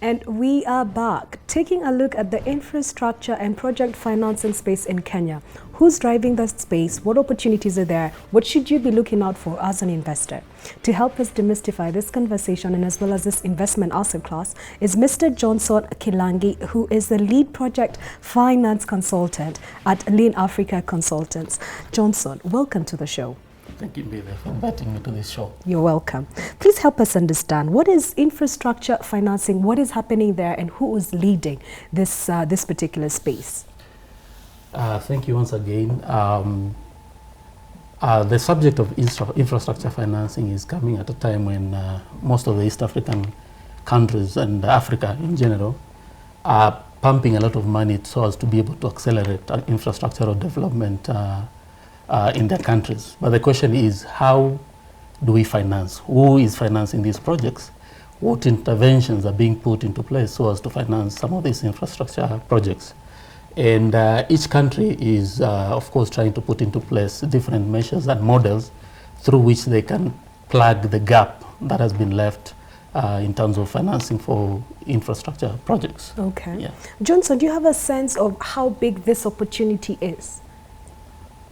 And we are back, taking a look at the infrastructure and project financing space in Kenya. Who's driving that space? What opportunities are there? What should you be looking out for as an investor? To help us demystify this conversation and as well as this investment asset class is Mr. Johnson Kilangi, who is the lead project finance consultant at Lean Africa Consultants. Johnson, welcome to the show. Thank you, Bebe, for inviting me to this show. You're welcome. Please help us understand, what is infrastructure financing, what is happening there, and who is leading this, this particular space? Thank you once again. The subject of infrastructure financing is coming at a time when most of the East African countries and Africa in general are pumping a lot of money so as to be able to accelerate infrastructural development in their countries. But the question is, how do we finance? Who is financing these projects? What interventions are being put into place so as to finance some of these infrastructure projects? And each country is, of course, trying to put into place different measures and models through which they can plug the gap that has been left in terms of financing for infrastructure projects. Okay. Yeah. Johnson, do you have a sense of how big this opportunity is?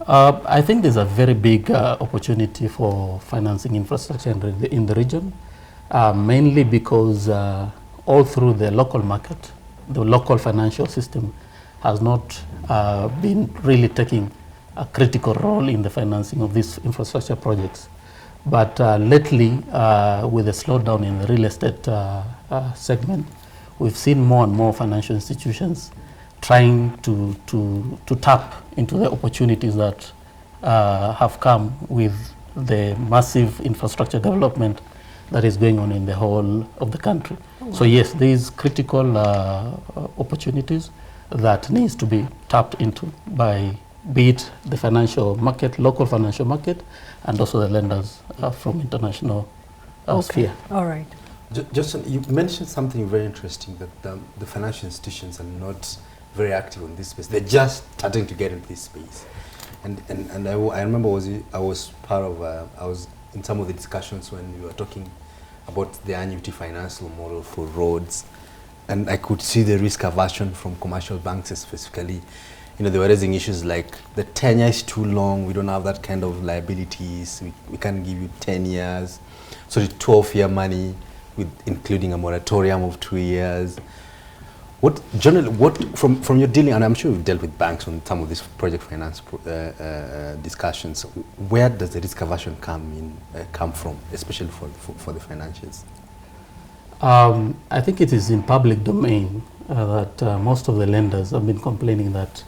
I think there's a very big opportunity for financing infrastructure in the region, mainly because all through the local market, the local financial system has not been really taking a critical role in the financing of these infrastructure projects. But lately, with the slowdown in the real estate segment, we've seen more and more financial institutions trying to tap into the opportunities that have come with the massive infrastructure development that is going on in the whole of the country. Oh, wow. So yes, there is critical opportunities that needs to be tapped into by, be it the financial market, local financial market, and also the lenders from international sphere. All right. Justin, you mentioned something very interesting, that the financial institutions are not very active in this space. They're just starting to get into this space. And I remember I was part of, I was in some of the discussions when we were talking about the annuity financial model for roads. And I could see the risk aversion from commercial banks specifically. You know, they were raising issues like the tenure is too long, we don't have that kind of liabilities, we can't give you 10 years. So the 12-year money, with including a moratorium of 2 years. What generally, from your dealing, and I'm sure you've dealt with banks on some of these project finance discussions, where does the risk aversion come from, especially for the financials? I think it is in public domain that most of the lenders have been complaining that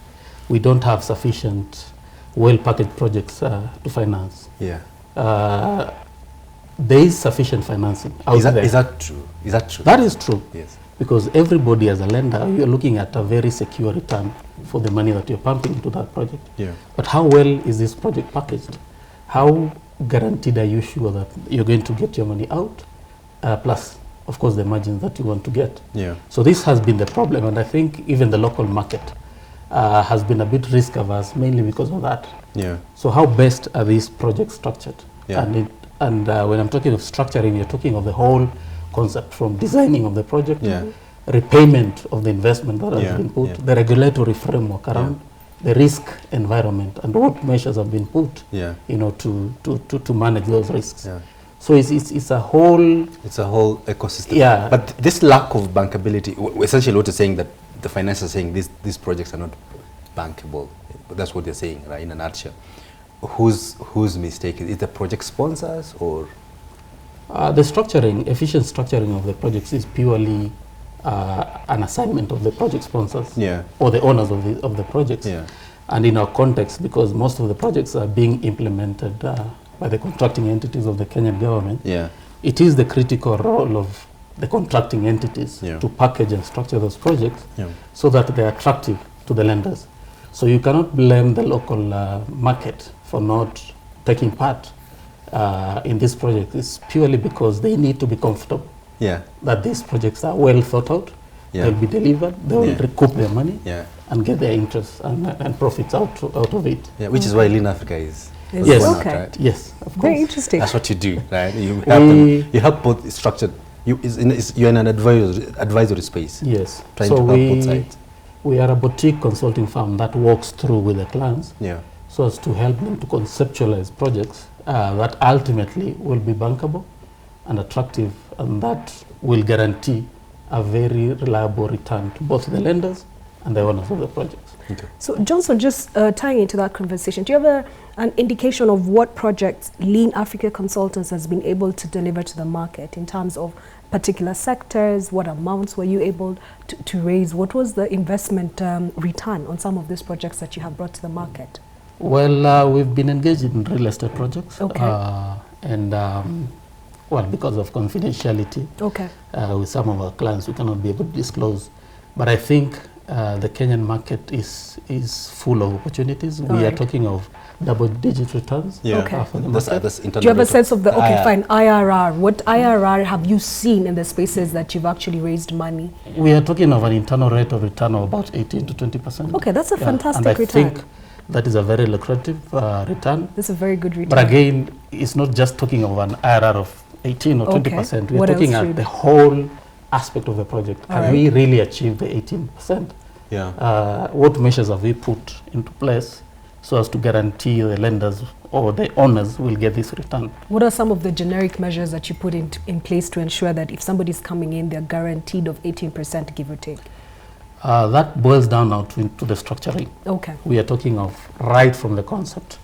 we don't have sufficient well-packaged projects to finance. Yeah. There is sufficient financing out there. Is that true? Is that true? That is true. Yes. Because everybody as a lender, you're looking at a very secure return for the money that you're pumping into that project. Yeah. But how well is this project packaged? How guaranteed are you sure that you're going to get your money out? Plus, of course, the margins that you want to get. Yeah. So this has been the problem, and I think even the local market has been a bit risk averse, mainly because of that. Yeah. So how best are these projects structured? Yeah. And when I'm talking of structuring, you're talking of the whole concept, from designing of the project, yeah, repayment of the investment that has been put, yeah, the regulatory framework around the risk environment, and what measures have been put, you know, to manage those risks. Yeah. So it's a whole ecosystem. Yeah. But this lack of bankability, essentially what you're saying, that the financiers are saying these projects are not bankable. That's what they're saying, right, in a nutshell. Whose mistake is it? The project sponsors, or the structuring, efficient structuring of the projects is purely an assignment of the project sponsors, or the owners of the projects. Yeah. And in our context, because most of the projects are being implemented by the contracting entities of the Kenyan government, it is the critical role of the contracting entities to package and structure those projects so that they are attractive to the lenders. So you cannot blame the local market for not taking part in this project. It's purely because they need to be comfortable that these projects are well thought out, they'll be delivered, they will recoup their money and get their interest and profits out of it. Yeah, which is why Lean Africa is. Yes, okay. Right? Yes, of course. Very interesting. That's what you do, right? You help both structured You're in an advisory space. Yes. Trying so to help both sides. we are a boutique consulting firm that works through with the clients, Yeah. so as to help them to conceptualize projects that ultimately will be bankable and attractive, and that will guarantee a very reliable return to both the lenders and the owners of the projects. Okay. So Johnson, just tying into that conversation, do you have an indication of what projects Lean Africa Consultants has been able to deliver to the market in terms of particular sectors? What amounts were you able to raise? What was the investment return on some of these projects that you have brought to the market? Well, we've been engaged in real estate projects. Okay. Well, because of confidentiality, Okay. with some of our clients, we cannot be able to disclose. But I think the Kenyan market is full of opportunities. We are talking of double-digit returns. Yeah. Okay. For the That's market. Do you have a sense of the, okay, IRR. fine, IRR. What IRR have you seen in the spaces that you've actually raised money? We are talking of an internal rate of return of about 18 to 20%. Okay, that's a fantastic and I return. think that is a very lucrative return. That's a very good return. But again, it's not just talking of an IRR of 18 or 20%. Okay. We're What talking else, at Reid? the whole aspect of the project. All Can right. we really achieve the 18%? Yeah. What measures have we put into place so as to guarantee the lenders or the owners will get this return? What are some of the generic measures that you put in place to ensure that if somebody's coming in, they're guaranteed of 18%, give or take? That boils down now to the structuring. Okay. We are talking of right from the concept.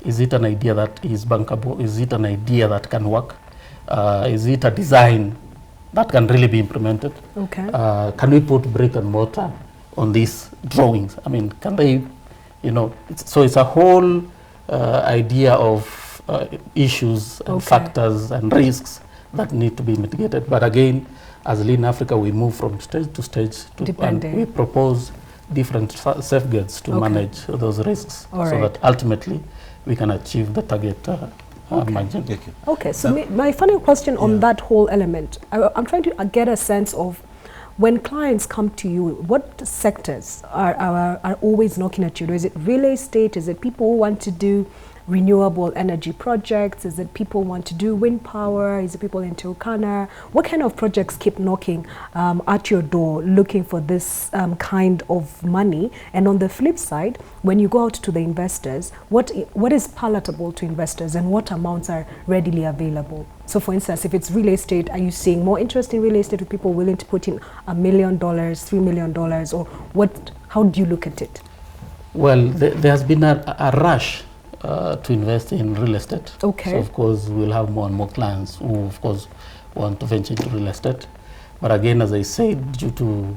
Is it an idea that is bankable? Is it an idea that can work? Is it a design that can really be implemented? Okay. Can we put brick and mortar on these drawings? I mean, can they, so it's a whole idea of issues and Okay. factors and risks that need to be mitigated. But again, as Lean Africa, we move from stage to stage and Depending. we propose different safeguards to Okay. manage those risks All so right. that ultimately we can achieve the target margin. Okay. Okay, so my final question on that whole element, I'm trying to get a sense of when clients come to you, what sectors are always knocking at your door? Is it real estate? Is it people who want to do renewable energy projects? Is it people who want to do wind power? Is it people in Turkana? What kind of projects keep knocking at your door looking for this kind of money? And on the flip side, when you go out to the investors, what is palatable to investors and what amounts are readily available? So for instance, if it's real estate, are you seeing more interest in real estate with people willing to put in $1 million, $3 million, or what? How do you look at it? Well, there has been a rush to invest in real estate. Okay. So of course we'll have more and more clients who of course want to venture into real estate. But again, as I said, due to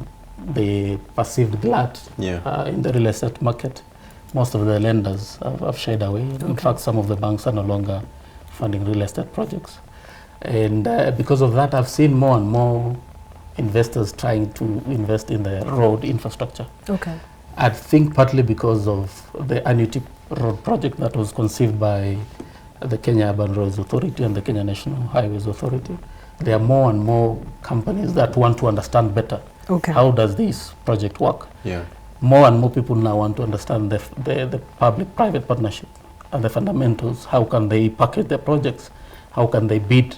the perceived glut in the real estate market, most of the lenders have shied away. In fact, some of the banks are no longer funding real estate projects. And because of that, I've seen more and more investors trying to invest in the road infrastructure. Okay. I think partly because of the annuity road project that was conceived by the Kenya Urban Roads Authority and the Kenya National Highways Authority. There are more and more companies that want to understand better how does this project work. Yeah. More and more people now want to understand the public-private partnership and the fundamentals. How can they package their projects? How can they bid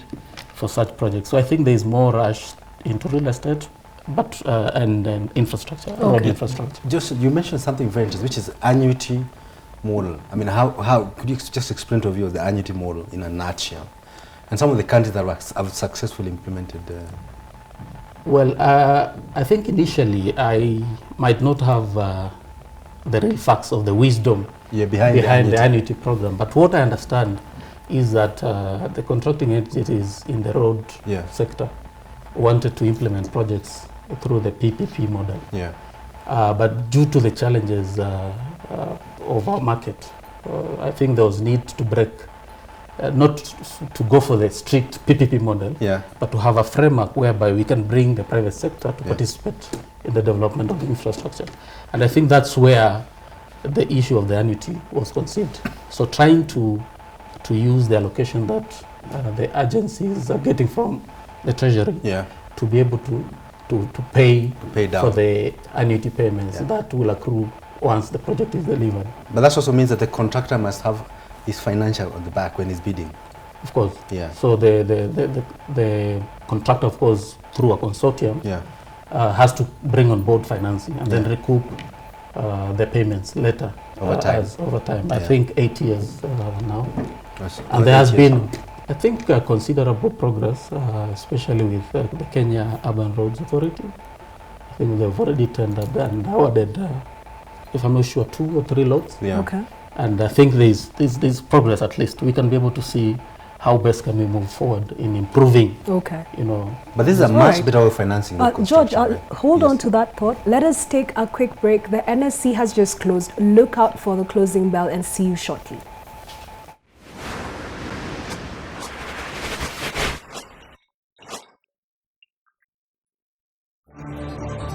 for such projects? So I think there is more rush into real estate, but and infrastructure, road infrastructure. Just you mentioned something very interesting, which is annuity model. I mean, how could you just explain to viewers the annuity model in a nutshell, and some of the countries that have successfully implemented? Well, I think initially I might not have the real facts of the wisdom behind the annuity program, but what I understand is that the contracting entities in the road sector wanted to implement projects through the PPP model. Yeah. But due to the challenges of our market, I think there was need to break, not to go for the strict PPP model, but to have a framework whereby we can bring the private sector to participate in the development of the infrastructure. And I think that's where the issue of the annuity was conceived. So trying to use the allocation that the agencies are getting from the treasury to be able to pay down for the annuity payments that will accrue once the project is delivered. But that also means that the contractor must have his financial on the back when he's bidding. Of course. Yeah. So the contractor, of course, through a consortium, Yeah. has to bring on board financing and then Yeah. recoup the payments later. Over time. Over time. I Yeah. think 8 years now. That's- And there has 8 years been, now. I think, considerable progress, especially with the Kenya Urban Roads Authority. I think they've already tendered and awarded, if I'm not sure, 2 or 3 lots. Yeah. Okay. And I think there's progress. At least we can be able to see how best can we move forward in improving. Okay. You know. But this is a Right. much better way of financing. the George, construction, right? hold Yes. on to that thought. Let us take a quick break. The NSC has just closed. Look out for the closing bell and see you shortly.